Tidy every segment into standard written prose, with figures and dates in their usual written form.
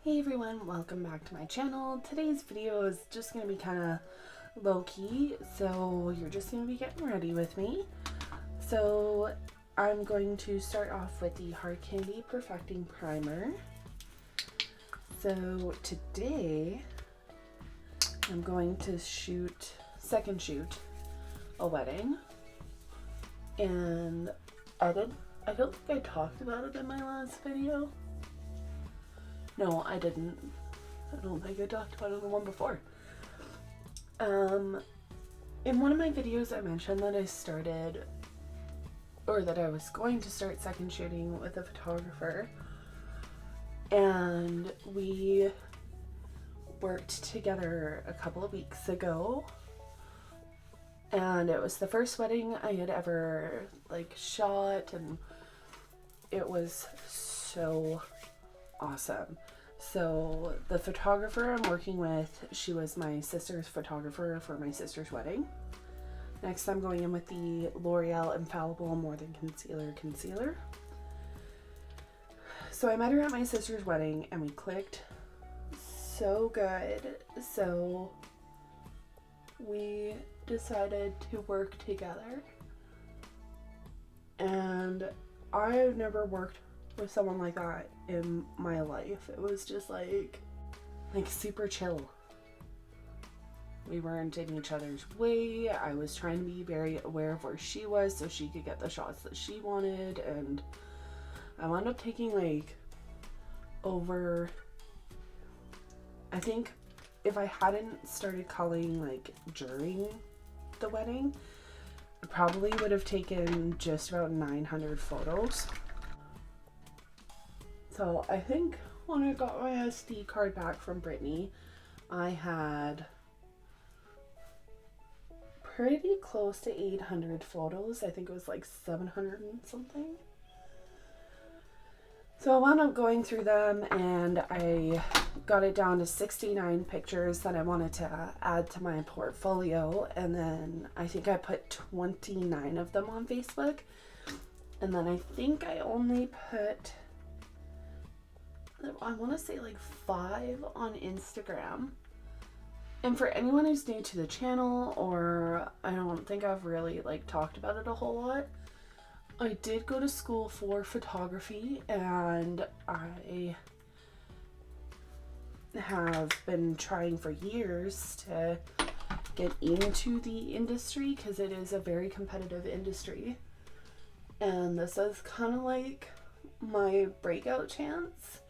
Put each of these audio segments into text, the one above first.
Hey everyone, welcome back to my channel. Today's video is just going to be kind of low-key, so you're just going to be getting ready with me. So I'm going to start off with the Hardcandy Perfecting Primer. So today I'm going to second shoot a wedding, and I don't think I talked about it in my last video. No, I didn't. I don't think I talked about it in the one before. In one of my videos I mentioned that I was going to start second shooting with a photographer, and we worked together a couple of weeks ago, and it was the first wedding I had ever shot, and it was so awesome. So the photographer I'm working with, she was my sister's photographer for my sister's wedding. Next I'm going in with the Loreal Infallible More Than Concealer. So I met her at my sister's wedding and we clicked so good. So we decided to work together, and I've never worked with someone like that in my life. It was just like super chill. We weren't in each other's way. I was trying to be very aware of where she was so she could get the shots that she wanted, and I wound up taking over, I think if I hadn't started calling during the wedding, I probably would have taken just about 900 photos. So I think when I got my SD card back from Brittany, I had pretty close to 800 photos. I think it was 700 and something. So I wound up going through them, and I got it down to 69 pictures that I wanted to add to my portfolio, and then I think I put 29 of them on Facebook, and then I think I only put, I want to say 5 on Instagram. And for anyone who's new to the channel, or I don't think I've really talked about it a whole lot, I did go to school for photography, and I have been trying for years to get into the industry because it is a very competitive industry, and this is kind of my breakout chance.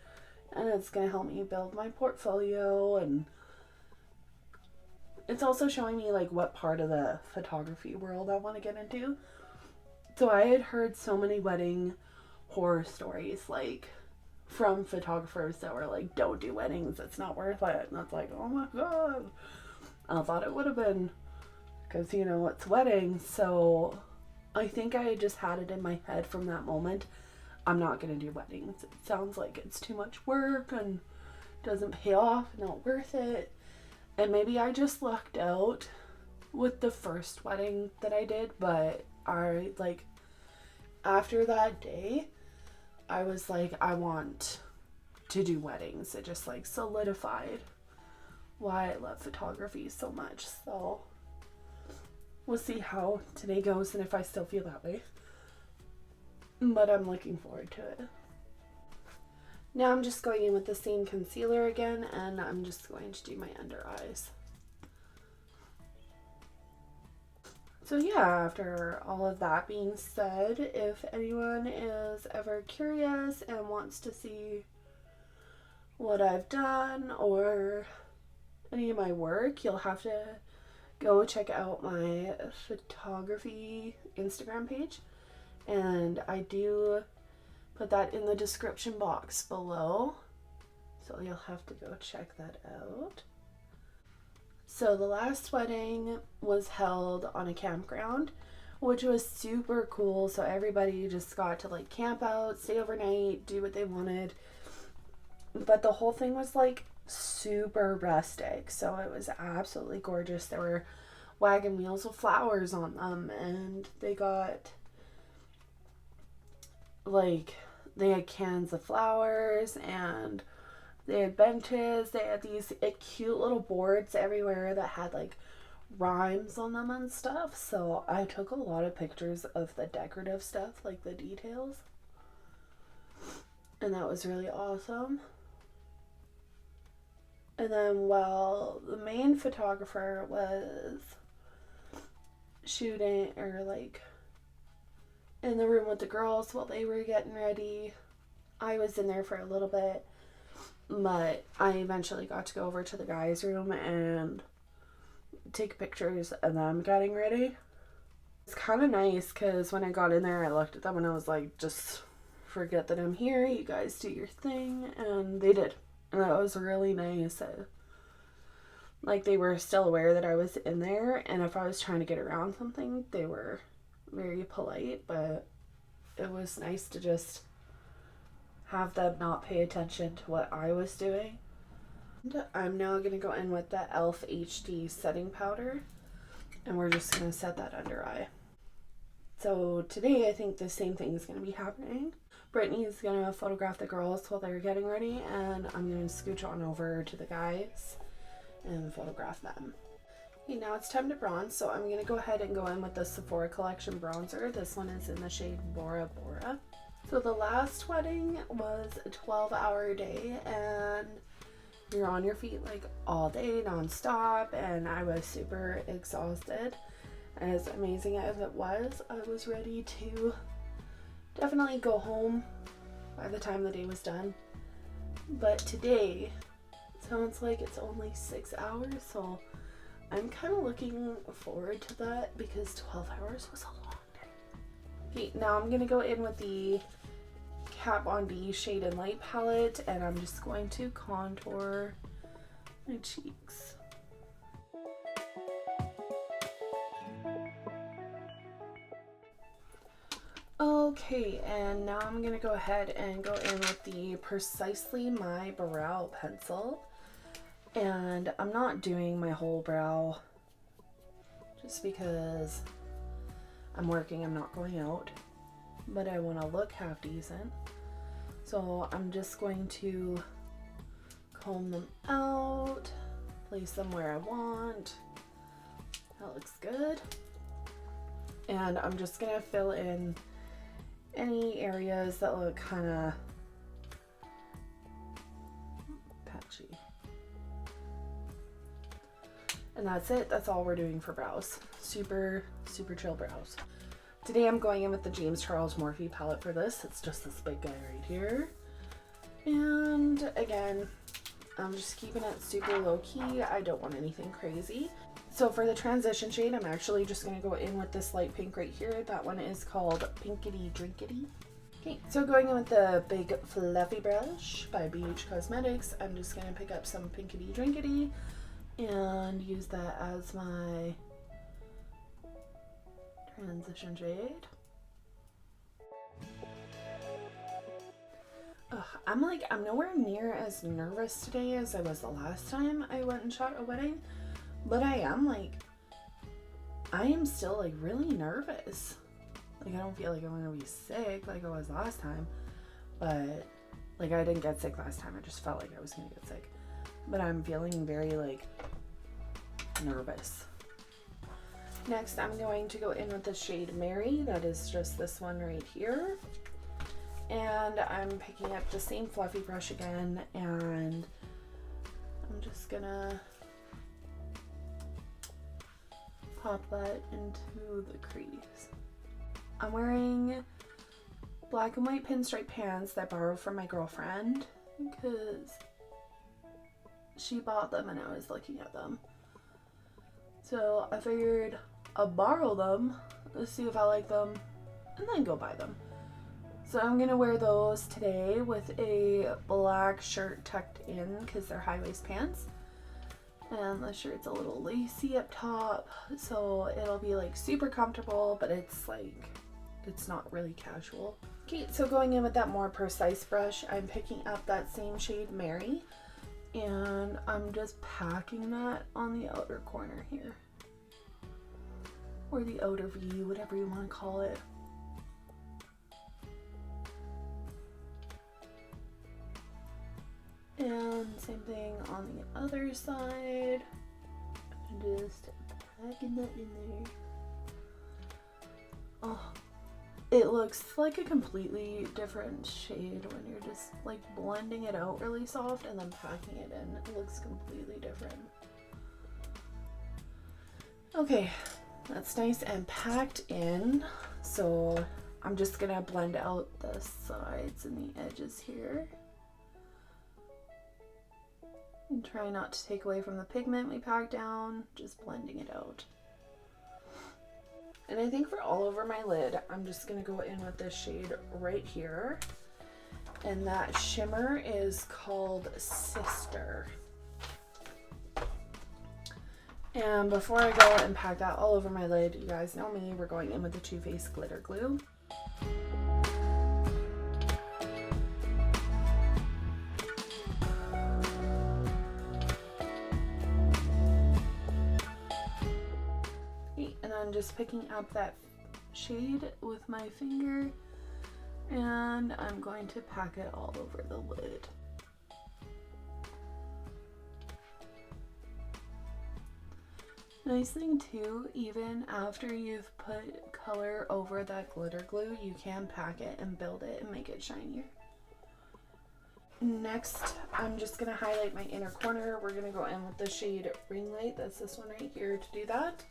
And it's going to help me build my portfolio, and it's also showing me what part of the photography world I want to get into. So I had heard so many wedding horror stories from photographers that were don't do weddings, it's not worth it. And that's oh my god. I thought it would have been, because it's weddings. So I think I just had it in my head from that moment, I'm not going to do weddings. It sounds like it's too much work and doesn't pay off, not worth it. And maybe I just lucked out with the first wedding that I did, but after that day, I was I want to do weddings. It just solidified why I love photography so much. So we'll see how today goes and if I still feel that way. But I'm looking forward to it. Now I'm just going in with the same concealer again, and I'm just going to do my under eyes. So yeah, after all of that being said, if anyone is ever curious and wants to see what I've done or any of my work, you'll have to go check out my photography Instagram page. And I do put that in the description box below, so you'll have to go check that out. So the last wedding was held on a campground, which was super cool. So everybody just got to camp out, stay overnight, do what they wanted. But the whole thing was super rustic, so it was absolutely gorgeous. There were wagon wheels with flowers on them, and they got they had cans of flowers, and They had benches, they had these cute little boards everywhere that had like rhymes on them and stuff. So I took a lot of pictures of the decorative stuff, like the details. And that was really awesome. And then while the main photographer was shooting, or like in the room with the girls while they were getting ready, I was in there for a little bit. But I eventually got to go over to the guys' room and take pictures of them getting ready. It's kind of nice because when I got in there, I looked at them and I was like, just forget that I'm here. You guys do your thing. And they did. And that was really nice. Like, they were still aware that I was in there. And if I was trying to get around something, they were very polite. But it was nice to just have them not pay attention to what I was doing. And I'm now going to go in with the e.l.f. HD setting powder. And we're just going to set that under eye. So today I think the same thing is going to be happening. Brittany is going to photograph the girls while they're getting ready. And I'm going to scooch on over to the guys and photograph them. Okay, now it's time to bronze. So I'm going to go ahead and go in with the Sephora Collection bronzer. This one is in the shade Bora Bora. So the last wedding was a 12-hour day and you're on your feet like all day non-stop, and I was super exhausted. As amazing as it was, I was ready to definitely go home by the time the day was done. But today sounds like it's only 6 hours, so I'm kind of looking forward to that because 12 hours was a long day. Okay, now I'm gonna go in with the Kat Von D Shade and Light palette, and I'm just going to contour my cheeks. Okay, and now I'm gonna go ahead and go in with the Precisely My Brow pencil, and I'm not doing my whole brow just because I'm working, I'm not going out, but I want to look half decent. So I'm just going to comb them out, place them where I want. That looks good. And I'm just gonna fill in any areas that look kind of patchy. And that's it. That's all we're doing for brows. Super, super chill brows. Today I'm going in with the James Charles Morphe palette for this. It's just this big guy right here. And again, I'm just keeping it super low key. I don't want anything crazy. So for the transition shade, I'm actually just going to go in with this light pink right here. That one is called Pinkity Drinkity. Okay, so going in with the big fluffy brush by BH Cosmetics, I'm just going to pick up some Pinkity Drinkity and use that as my transition shade. I'm nowhere near as nervous today as I was the last time I went and shot a wedding, but I am still like really nervous. Like, I don't feel like I'm gonna be sick like I was last time, but like I didn't get sick last time. I just felt like I was gonna get sick, but I'm feeling very like nervous. Next, I'm going to go in with the shade Mary. That is just this one right here. And I'm picking up the same fluffy brush again, and I'm just gonna pop that into the crease. I'm wearing black and white pinstripe pants that I borrowed from my girlfriend because she bought them and I was looking at them. So I figured I'll borrow them, let's see if I like them, and then go buy them. So I'm gonna wear those today with a black shirt tucked in because they're high-waist pants. And the shirt's a little lacy up top, so it'll be like super comfortable, but it's like, it's not really casual. Okay, so going in with that more precise brush, I'm picking up that same shade Mary, and I'm just packing that on the outer corner here. Or the outer V, whatever you want to call it. And same thing on the other side. Just packing that in there. Oh, it looks like a completely different shade when you're just like blending it out really soft and then packing it in. It looks completely different. Okay, that's nice and packed in. So I'm just gonna blend out the sides and the edges here. And try not to take away from the pigment we packed down, just blending it out. And I think for all over my lid, I'm just gonna go in with this shade right here. And that shimmer is called Sister. And before I go and pack that all over my lid, you guys know me, we're going in with the Too Faced glitter glue. And I'm just picking up that shade with my finger, and I'm going to pack it all over the lid. Nice thing too, even after you've put color over that glitter glue, you can pack it and build it and make it shinier. Next, I'm just going to highlight my inner corner. We're going to go in with the shade Ring Light. That's this one right here to do that.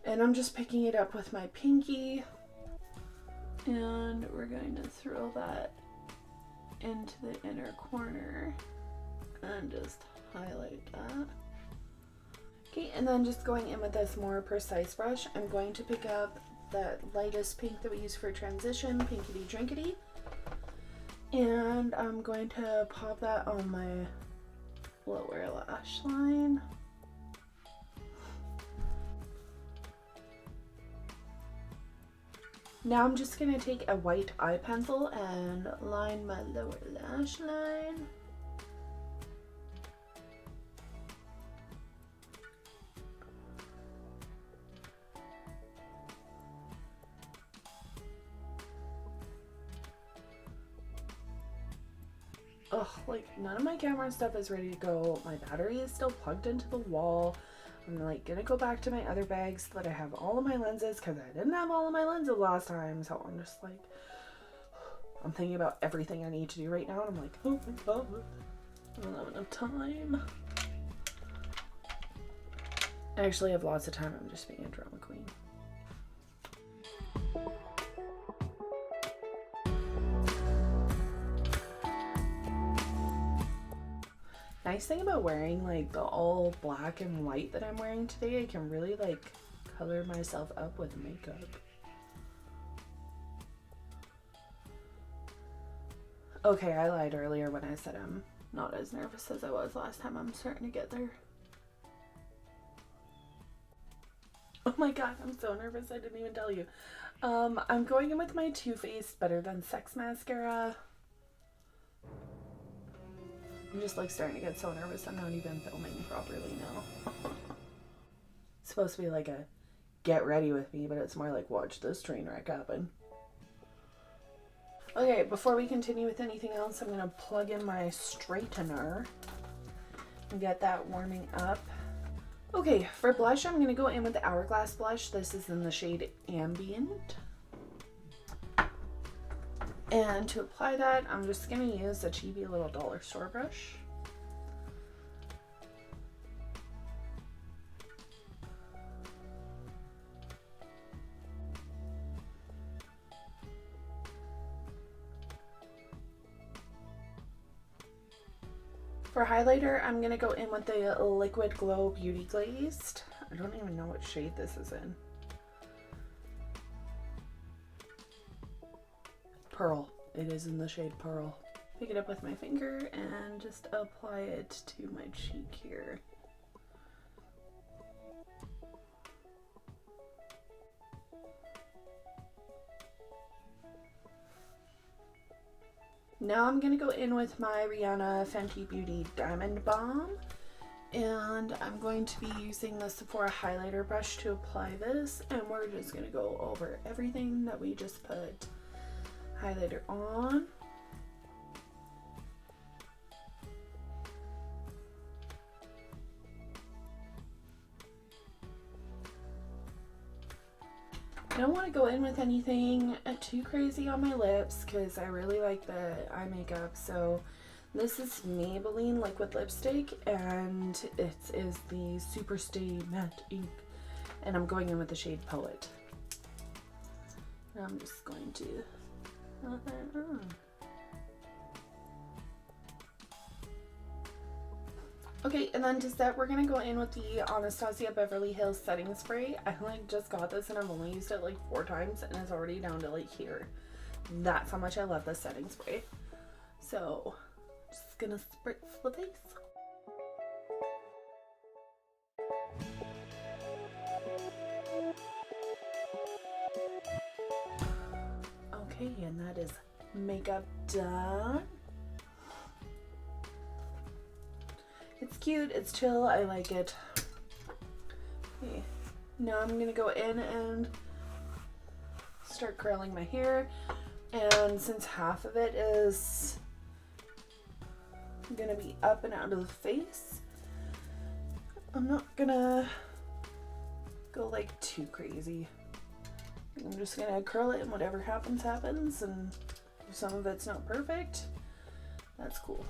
And I'm just picking it up with my pinky. And we're going to throw that into the inner corner and just highlight that. Okay, and then just going in with this more precise brush, I'm going to pick up that lightest pink that we use for transition, Pinkity Drinkity. And I'm going to pop that on my lower lash line. Now I'm just going to take a white eye pencil and line my lower lash line. Ugh, like none of my camera stuff is ready to go. My battery is still plugged into the wall. I'm like gonna go back to my other bags so that I have all of my lenses, because I didn't have all of my lenses last time. So I'm just like, I'm thinking about everything I need to do right now, and I'm like, oh my god, I don't have enough time. I actually have lots of time. I'm just being a drama queen. Nice thing about wearing like the all black and white that I'm wearing today, I can really like color myself up with makeup. Okay, I lied earlier when I said I'm not as nervous as I was last time. I'm starting to get there. Oh my god, I'm so nervous, I didn't even tell you. I'm going in with my Too Faced Better Than Sex mascara. I'm just like starting to get so nervous I'm not even filming properly now. It's supposed to be like a get ready with me, but it's more like watch this train wreck happen. Okay, before we continue with anything else, I'm going to plug in my straightener and get that warming up. Okay, for blush, I'm going to go in with the Hourglass Blush. This is in the shade Ambient. And to apply that, I'm just going to use a cheapy little dollar store brush. For highlighter, I'm going to go in with the Liquid Glow Beauty Glazed. I don't even know what shade this is in. Pearl. It is in the shade Pearl. Pick it up with my finger and just apply it to my cheek here. Now I'm going to go in with my Rihanna Fenty Beauty Diamond Balm. And I'm going to be using the Sephora highlighter brush to apply this. And we're just going to go over everything that we just put highlighter on. don't want to go in with anything too crazy on my lips because I really like the eye makeup. So this is Maybelline liquid lipstick, and it is the Super Stay Matte Ink, and I'm going in with the shade Poet. And I'm just going to rub that on. Okay, and then to set, we're gonna go in with the Anastasia Beverly Hills setting spray. I like just got this and I've only used it like 4 times and it's already down to like here. That's how much I love this setting spray. So just gonna spritz the face. Okay, and that is makeup done. It's cute, it's chill, I like it. Okay, now I'm gonna go in and start curling my hair. And since half of it is gonna be up and out of the face, I'm not gonna go like too crazy. I'm just gonna curl it and whatever happens, happens. And if some of it's not perfect, that's cool.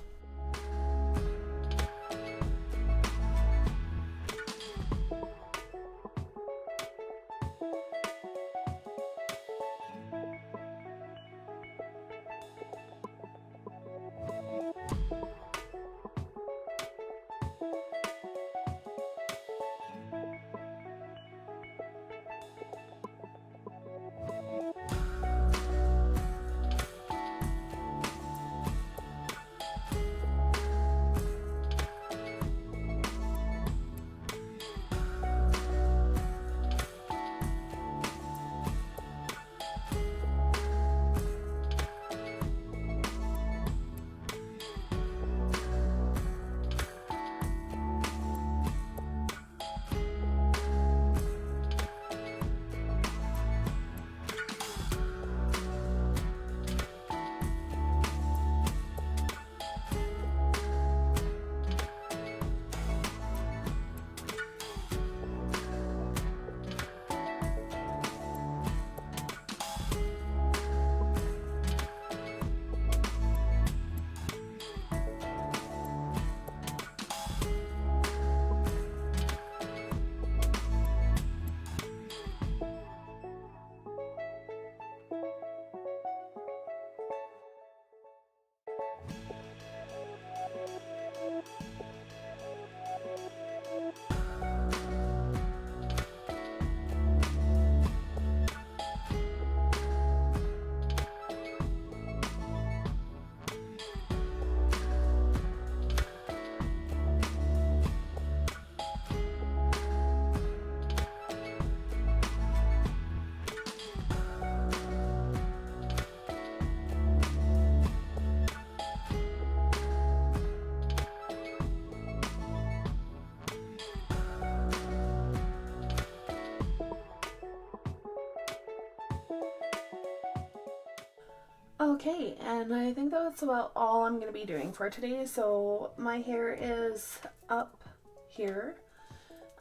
Okay, and I think that's about all I'm going to be doing for today. So my hair is up here,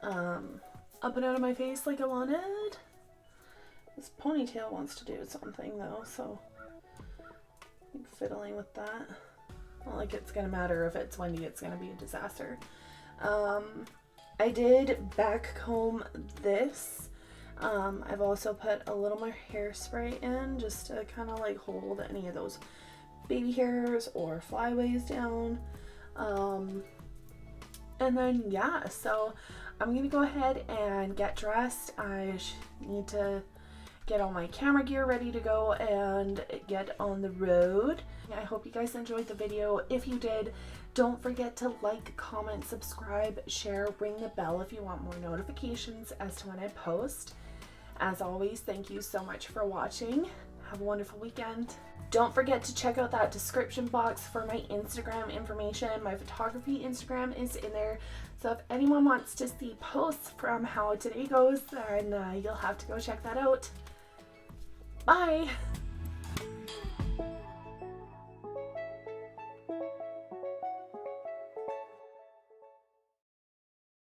up and out of my face like I wanted. This ponytail wants to do something though, so I'm fiddling with that. Not like it's going to matter if it's windy, it's going to be a disaster. I did back comb this. I've also put a little more hairspray in just to kind of like hold any of those baby hairs or flyaways down. And then yeah, so I'm gonna go ahead and get dressed. I need to get all my camera gear ready to go and get on the road. I hope you guys enjoyed the video. If you did, don't forget to like, comment, subscribe, share, ring the bell if you want more notifications as to when I post. As always, thank you so much for watching. Have a wonderful weekend. Don't forget to check out that description box for my Instagram information. My photography Instagram is in there. So if anyone wants to see posts from how today goes, then you'll have to go check that out. Bye!